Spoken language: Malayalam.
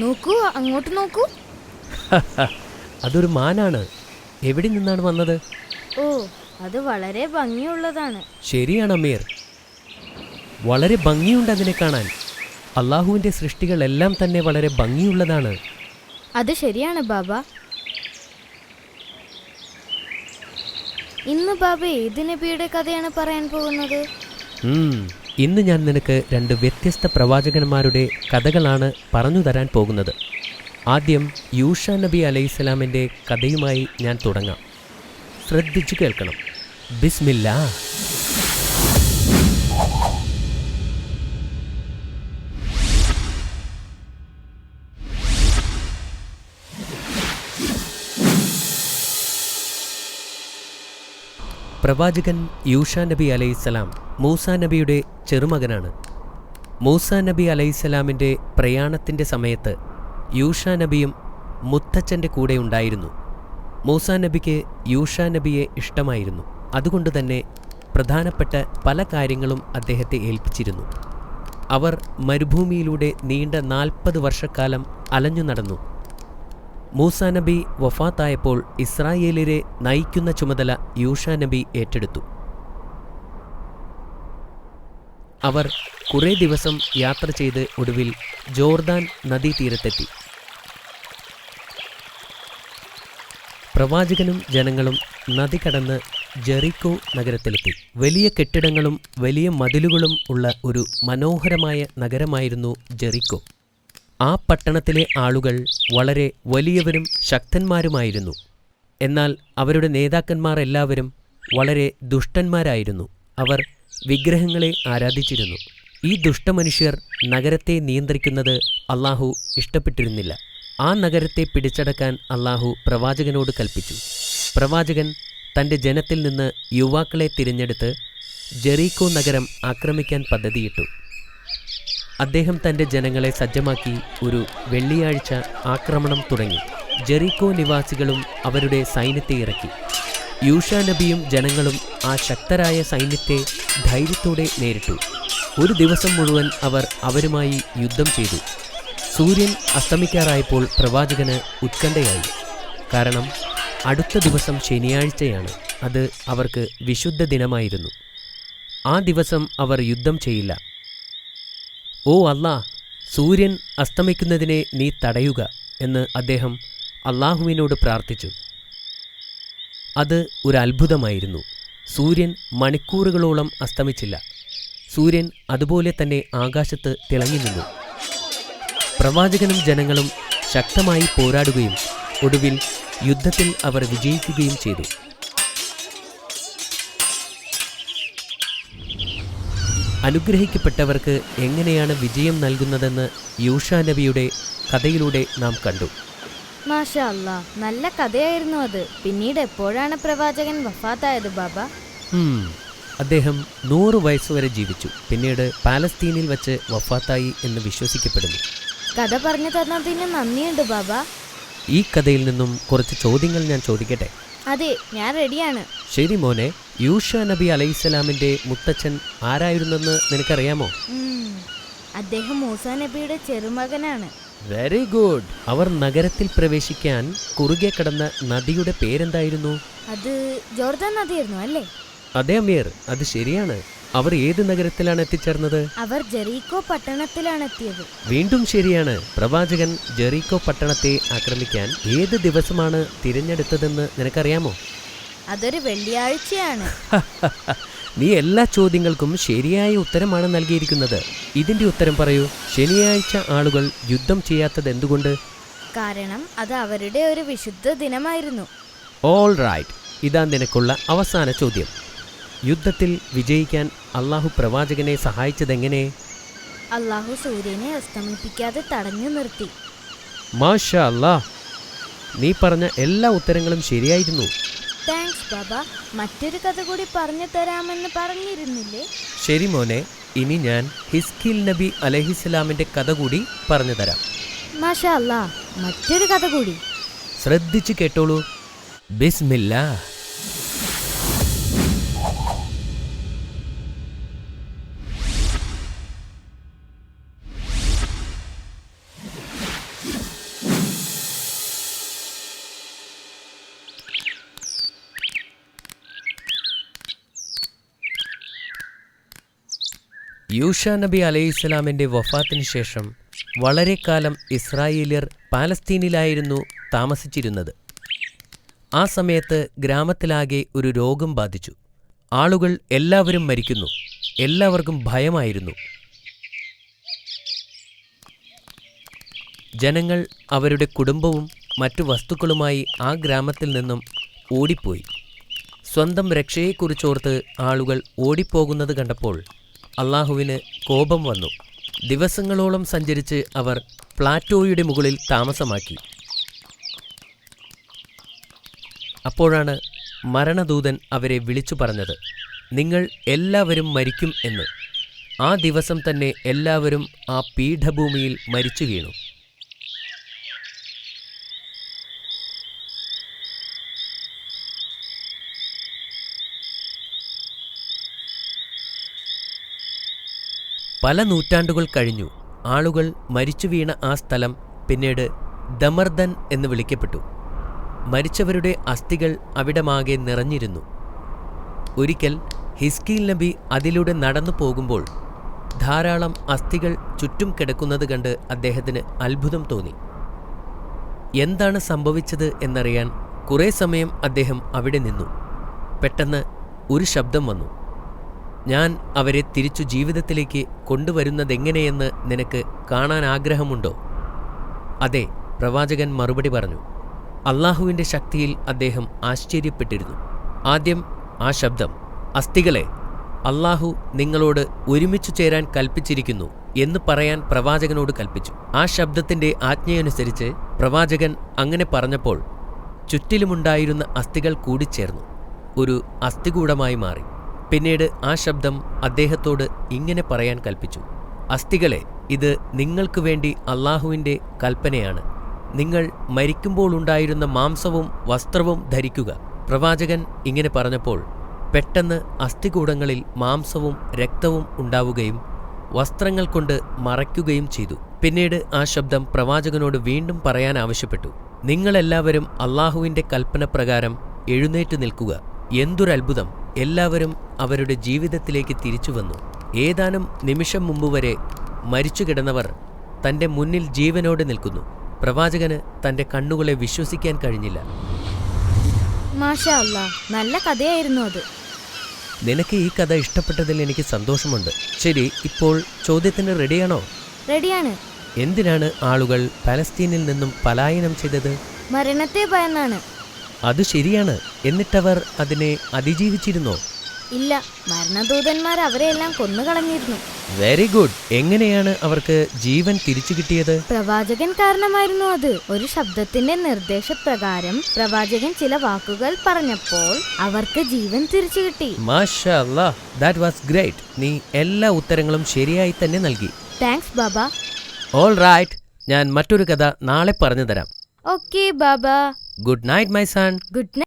നോക്കൂ, അങ്ങോട്ട് നോക്കൂ. അതൊരു മാനാണ്. എവിടെ നിന്നാണ് വന്നത്? ഓ, അത് വളരെ ഭംഗിയുള്ളതാണ്. ശരിയാണ് അമീർ, വളരെ ഭംഗിയുണ്ട് അതിനെ കാണാൻ. അള്ളാഹുവിൻ്റെ സൃഷ്ടികളെല്ലാം തന്നെ വളരെ ഭംഗിയുള്ളതാണ്. അത് ശരിയാണ് ബാബ. ഇന്ന് ബാബ ഏത് നബിയുടെ കഥയാണ് പറയാൻ പോകുന്നത്? ഇന്ന് ഞാൻ നിനക്ക് 2 വ്യത്യസ്ത പ്രവാചകന്മാരുടെ കഥകളാണ് പറഞ്ഞു തരാൻ പോകുന്നത്. ആദ്യം യൂഷ നബി അലൈഹിസ്സലാമിൻ്റെ കഥയുമായി ഞാൻ തുടങ്ങാം. ശ്രദ്ധിച്ചു കേൾക്കണം. ബിസ്മില്ലാ. പ്രവാചകൻ യൂഷ നബി അലൈഹിസ്സലാം മൂസാ നബിയുടെ ചെറുമകനാണ്. മൂസാ നബി അലൈഹിസ്സലാമിൻ്റെ പ്രയാണത്തിൻ്റെ സമയത്ത് യൂഷ നബിയും മുത്തച്ഛൻ്റെ കൂടെ ഉണ്ടായിരുന്നു. മൂസാ നബിക്ക് യൂഷ നബിയെ ഇഷ്ടമായിരുന്നു. അതുകൊണ്ട് തന്നെ പ്രധാനപ്പെട്ട പല കാര്യങ്ങളും അദ്ദേഹത്തെ ഏൽപ്പിച്ചിരുന്നു. അവർ മരുഭൂമിയിലൂടെ നീണ്ട 40 വർഷക്കാലം അലഞ്ഞു നടന്നു. മൂസാ നബി വഫാത്തായപ്പോൾ ഇസ്രായേലിനെ നയിക്കുന്ന ചുമതല യൂഷ നബി ഏറ്റെടുത്തു. അവർ കുറേ ദിവസം യാത്ര ചെയ്ത് ഒടുവിൽ ജോർദാൻ നദീതീരത്തെത്തി. പ്രവാചകനും ജനങ്ങളും നദി കടന്ന് ജെറിക്കോ നഗരത്തിലെത്തി. വലിയ കെട്ടിടങ്ങളും വലിയ മതിലുകളും ഉള്ള ഒരു മനോഹരമായ നഗരമായിരുന്നു ജെറിക്കോ. ആ പട്ടണത്തിലെ ആളുകൾ വളരെ വലിയവരും ശക്തന്മാരുമായിരുന്നു. എന്നാൽ അവരുടെ നേതാക്കന്മാർ എല്ലാവരും വളരെ ദുഷ്ടന്മാരായിരുന്നു. അവർ വിഗ്രഹങ്ങളെ ആരാധിച്ചിരുന്നു. ഈ ദുഷ്ടമനുഷ്യർ നഗരത്തെ നിയന്ത്രിക്കുന്നത് അള്ളാഹു ഇഷ്ടപ്പെട്ടിരുന്നില്ല. ആ നഗരത്തെ പിടിച്ചടക്കാൻ അള്ളാഹു പ്രവാചകനോട് കൽപ്പിച്ചു. പ്രവാചകൻ തൻ്റെ ജനത്തിൽ നിന്ന് യുവാക്കളെ തിരഞ്ഞെടുത്ത് ജെറീക്കോ നഗരം ആക്രമിക്കാൻ പദ്ധതിയിട്ടു. അദ്ദേഹം തൻ്റെ ജനങ്ങളെ സജ്ജമാക്കി ഒരു വെള്ളിയാഴ്ച ആക്രമണം തുടങ്ങി. ജെറീക്കോ നിവാസികളും അവരുടെ സൈന്യത്തെ ഇറക്കി. യൂഷ നബിയും ജനങ്ങളും ആ ശക്തരായ സൈന്യത്തെ ധൈര്യത്തോടെ നേരിട്ടു. ഒരു ദിവസം മുഴുവൻ അവർ അവരുമായി യുദ്ധം ചെയ്തു. സൂര്യൻ അസ്തമിക്കാറായപ്പോൾ പ്രവാചകന് ഉത്കണ്ഠയായി. കാരണം അടുത്ത ദിവസം ശനിയാഴ്ചയാണ്. അത് അവർക്ക് വിശുദ്ധ ദിനമായിരുന്നു. ആ ദിവസം അവർ യുദ്ധം ചെയ്യില്ല. ഓ അല്ലാ, സൂര്യൻ അസ്തമിക്കുന്നതിനെ നീ തടയുക എന്ന് അദ്ദേഹം അള്ളാഹുവിനോട് പ്രാർത്ഥിച്ചു. അത് ഒരു അത്ഭുതമായിരുന്നു. സൂര്യൻ മണിക്കൂറുകളോളം അസ്തമിച്ചില്ല. സൂര്യൻ അതുപോലെ തന്നെ ആകാശത്ത് തിളങ്ങി നിന്നു. പ്രവാചകനും ജനങ്ങളും ശക്തമായി പോരാടുകയും ഒടുവിൽ യുദ്ധത്തിൽ അവർ വിജയിക്കുകയും ചെയ്തു. അനുഗ്രഹിക്കപ്പെട്ടവർക്ക് എങ്ങനെയാണ് വിജയം നൽകുന്നതെന്ന് യൂഷ നബിയുടെ കഥയിലൂടെ നാം കണ്ടു. മാഷാ അല്ലാ, നല്ല കഥയായിരുന്നു അത്. പിന്നീട് എപ്പോഴാണ് പ്രവാചകൻ വഫാത്തായത് ബാബ? അദ്ദേഹം 100 വയസ്സുവരെ ജീവിച്ചു. പിന്നീട് പാലസ്തീനിൽ വച്ച് വഫാത്തായി എന്ന് വിശ്വസിക്കപ്പെടുന്നു. കഥ പറഞ്ഞു തന്നതിന് നന്ദിയുണ്ട് ബാബ. ഈ കഥയിൽ നിന്നും കുറച്ച് ചോദ്യങ്ങൾ ഞാൻ ചോദിക്കട്ടെ? അതെ, ഞാൻ റെഡിയാണ്. ശരി മോനെ, യൂഷ നബി അലൈഹിസ്സലാമിൻ്റെ മുത്തച്ഛൻ ആരായിരുന്നെന്ന് നിനക്കറിയാമോ? അദ്ദേഹം മൂസാ നബിയുടെ ചെറുമകനാണ്. Very good. അവർ നഗരത്തിൽ പ്രവേശിക്കാൻ കുറുകെ കടന്ന നദിയുടെ പേരെന്തായിരുന്നു? അത് ജോർദാൻ നദിയായിരുന്നു അല്ലേ? അതെ അമീർ, അത് ശരിയാണ്. അവർ ഏത് നഗരത്തിലാണ് എത്തിച്ചേർന്നത്? അവർ ജെറീക്കോ പട്ടണത്തിലാണ് എത്തിയത്. വീണ്ടും ശരിയാണ്. പ്രവാചകൻ ജെറീക്കോ പട്ടണത്തെ ആക്രമിക്കാൻ ഏത് ദിവസമാണ് തിരഞ്ഞെടുത്തതെന്ന് നിനക്കറിയാമോ? അതൊരു വെള്ളിയാഴ്ചയാണ്. നീ എല്ലാ ചോദ്യങ്ങൾക്കും ശരിയായ ഉത്തരമാണ് നൽകിയിരിക്കുന്നത്. ഇതിന്റെ ഉത്തരം പറയൂ. ശനിയാഴ്ച ആളുകൾ യുദ്ധം ചെയ്യാത്തത് എന്തുകൊണ്ട്? കാരണം അത് അവരുടെ ഒരു വിശുദ്ധ ദിനമായിരുന്നു. All right. ഇതാ നിനക്കുള്ള അവസാന ചോദ്യം. യുദ്ധത്തിൽ വിജയിക്കാൻ അള്ളാഹു പ്രവാചകനെ സഹായിച്ചതെങ്ങനെ? അള്ളാഹു സൂര്യനെ അസ്തമിപ്പിക്കാതെ തടഞ്ഞു നിർത്തി. മാഷാ അല്ലാഹ്, നീ പറഞ്ഞ എല്ലാ ഉത്തരങ്ങളും ശരിയായിരുന്നു. താങ്ക്സ് ബാബ. മറ്റൊരു കഥ കൂടി പറഞ്ഞു തരാമെന്ന് പറഞ്ഞിരുന്നില്ലേ? ശരി മോനെ, ഇനി ഞാൻ ഹിസ്കീൽ നബി അലൈഹിസ്സലാമിന്റെ കഥ കൂടി പറഞ്ഞു തരാം. മാഷാ അല്ലാ, മറ്റൊരു കഥ കൂടി. ശ്രദ്ധിച്ചു കേട്ടോളൂ. ബിസ്മില്ലാ. യൂഷ നബി അലൈഹിസ്സലാമിൻ്റെ വഫാത്തിന് ശേഷം വളരെ കാലം ഇസ്രായേലിയർ പാലസ്തീനിലായിരുന്നു താമസിച്ചിരുന്നത്. ആ സമയത്ത് ഗ്രാമത്തിലാകെ ഒരു രോഗം ബാധിച്ചു. ആളുകൾ എല്ലാവരും മരിക്കുന്നു. എല്ലാവർക്കും ഭയമായിരുന്നു. ജനങ്ങൾ അവരുടെ കുടുംബവും മറ്റു വസ്തുക്കളുമായി ആ ഗ്രാമത്തിൽ നിന്നും ഓടിപ്പോയി. സ്വന്തം രക്ഷയെക്കുറിച്ചോർത്ത് ആളുകൾ ഓടിപ്പോകുന്നത് കണ്ടപ്പോൾ അള്ളാഹുവിന് കോപം വന്നു. ദിവസങ്ങളോളം സഞ്ചരിച്ച് അവർ പ്ലാറ്റോയുടെ മുകളിൽ താമസമാക്കി. അപ്പോഴാണ് മരണദൂതൻ അവരെ വിളിച്ചു പറഞ്ഞത്, നിങ്ങൾ എല്ലാവരും മരിക്കും എന്ന്. ആ ദിവസം തന്നെ എല്ലാവരും ആ പീഠഭൂമിയിൽ മരിച്ചു വീണു. പല നൂറ്റാണ്ടുകൾ കഴിഞ്ഞു. ആളുകൾ മരിച്ചു വീണ ആ സ്ഥലം പിന്നീട് ദമർദൻ എന്ന് വിളിക്കപ്പെട്ടു. മരിച്ചവരുടെ അസ്ഥികൾ അവിടമാകെ നിറഞ്ഞിരുന്നു. ഒരിക്കൽ ഹിസ്കീൽ നബി അതിലൂടെ നടന്നു പോകുമ്പോൾ ധാരാളം അസ്ഥികൾ ചുറ്റും കിടക്കുന്നത് കണ്ട് അദ്ദേഹത്തിന് അത്ഭുതം തോന്നി. എന്താണ് സംഭവിച്ചത് എന്നറിയാൻ കുറേ സമയം അദ്ദേഹം അവിടെ നിന്നു. പെട്ടെന്ന് ഒരു ശബ്ദം വന്നു, ഞാൻ അവരെ തിരിച്ചു ജീവിതത്തിലേക്ക് കൊണ്ടുവരുന്നതെങ്ങനെയെന്ന് നിനക്ക് കാണാൻ ആഗ്രഹമുണ്ടോ? അതെ, പ്രവാചകൻ മറുപടി പറഞ്ഞു. അള്ളാഹുവിൻ്റെ ശക്തിയിൽ അദ്ദേഹം ആശ്ചര്യപ്പെട്ടിരുന്നു. ആദ്യം ആ ശബ്ദം, അസ്ഥികളെ, അള്ളാഹു നിങ്ങളോട് ഒരുമിച്ചു ചേരാൻ കൽപ്പിച്ചിരിക്കുന്നു എന്ന് പറയാൻ പ്രവാചകനോട് കൽപ്പിച്ചു. ആ ശബ്ദത്തിൻ്റെ ആജ്ഞയനുസരിച്ച് പ്രവാചകൻ അങ്ങനെ പറഞ്ഞപ്പോൾ ചുറ്റിലുമുണ്ടായിരുന്ന അസ്ഥികൾ കൂടിച്ചേർന്നു ഒരു അസ്ഥികൂടമായി മാറി. പിന്നീട് ആ ശബ്ദം അദ്ദേഹത്തോട് ഇങ്ങനെ പറയാൻ കൽപ്പിച്ചു, അസ്ഥികളെ, ഇത് നിങ്ങൾക്ക് വേണ്ടി അള്ളാഹുവിൻ്റെ കൽപ്പനയാണ്. നിങ്ങൾ മരിക്കുമ്പോൾ ഉണ്ടായിരുന്ന മാംസവും വസ്ത്രവും ധരിക്കുക. പ്രവാചകൻ ഇങ്ങനെ പറഞ്ഞപ്പോൾ പെട്ടെന്ന് അസ്ഥികൂടങ്ങളിൽ മാംസവും രക്തവും ഉണ്ടാവുകയും വസ്ത്രങ്ങൾ കൊണ്ട് മറയ്ക്കുകയും ചെയ്തു. പിന്നീട് ആ ശബ്ദം പ്രവാചകനോട് വീണ്ടും പറയാൻ ആവശ്യപ്പെട്ടു, നിങ്ങളെല്ലാവരും അള്ളാഹുവിൻ്റെ കൽപ്പന പ്രകാരം എഴുന്നേറ്റ് നിൽക്കുക. എന്തൊരത്ഭുതം! എല്ലാവരും അവരുടെ ജീവിതത്തിലേക്ക് തിരിച്ചു വന്നു. ഏതാനും നിമിഷം മുമ്പ് വരെ മരിച്ചു കിടന്നവർ തൻ്റെ മുന്നിൽ ജീവനോടെ നിൽക്കുന്നു. പ്രവാചകന് തൻ്റെ കണ്ണുകളെ വിശ്വസിക്കാൻ കഴിഞ്ഞില്ല. മാഷാ അല്ലാ, നല്ല കഥയായിരുന്നു അത്. നിനക്ക് ഈ കഥ ഇഷ്ടപ്പെട്ടതിൽ എനിക്ക് സന്തോഷമുണ്ട്. ശരി, ഇപ്പോൾ ചോദ്യത്തിന് റെഡിയാണോ? റെഡിയാണ്. എന്തിനാണ് ആളുകൾ പലസ്തീനിൽ നിന്നും പലായനം ചെയ്തത്? മരണത്തെ ഭയന്നാണ്. അത് ശരിയാണ്. എന്നിട്ടവർ അതിനെ അതിജീവിച്ചിരുന്നോ? ഇല്ല, മരണദൂതന്മാർ അവരെയെല്ലാം കൊന്നുകളഞ്ഞിരുന്നു. Very good. എങ്ങനെയാണ് അവർക്ക് ജീവൻ തിരിച്ചു കിട്ടിയത്? പ്രവാചകൻ കാരണമായിരുന്നു അത്. ഒരു ശബ്ദത്തിന്റെ നിർദ്ദേശപ്രകാരം പ്രവാചകൻ ചില വാക്കുകൾ പറഞ്ഞപ്പോൾ അവർക്ക് ജീവൻ തിരിച്ചു കിട്ടി. മാഷാ അല്ലാ, ദാറ്റ് വാസ് ഗ്രേറ്റ്. നീ എല്ലാ ഉത്തരങ്ങളും ശരിയായി തന്നെ നൽകി. താങ്ക്സ് ബാബ. ഓൾ റൈറ്റ്, ഞാൻ മറ്റൊരു കഥ നാളെ പറഞ്ഞു തരാം. Okay Baba. Good night my son. Good night.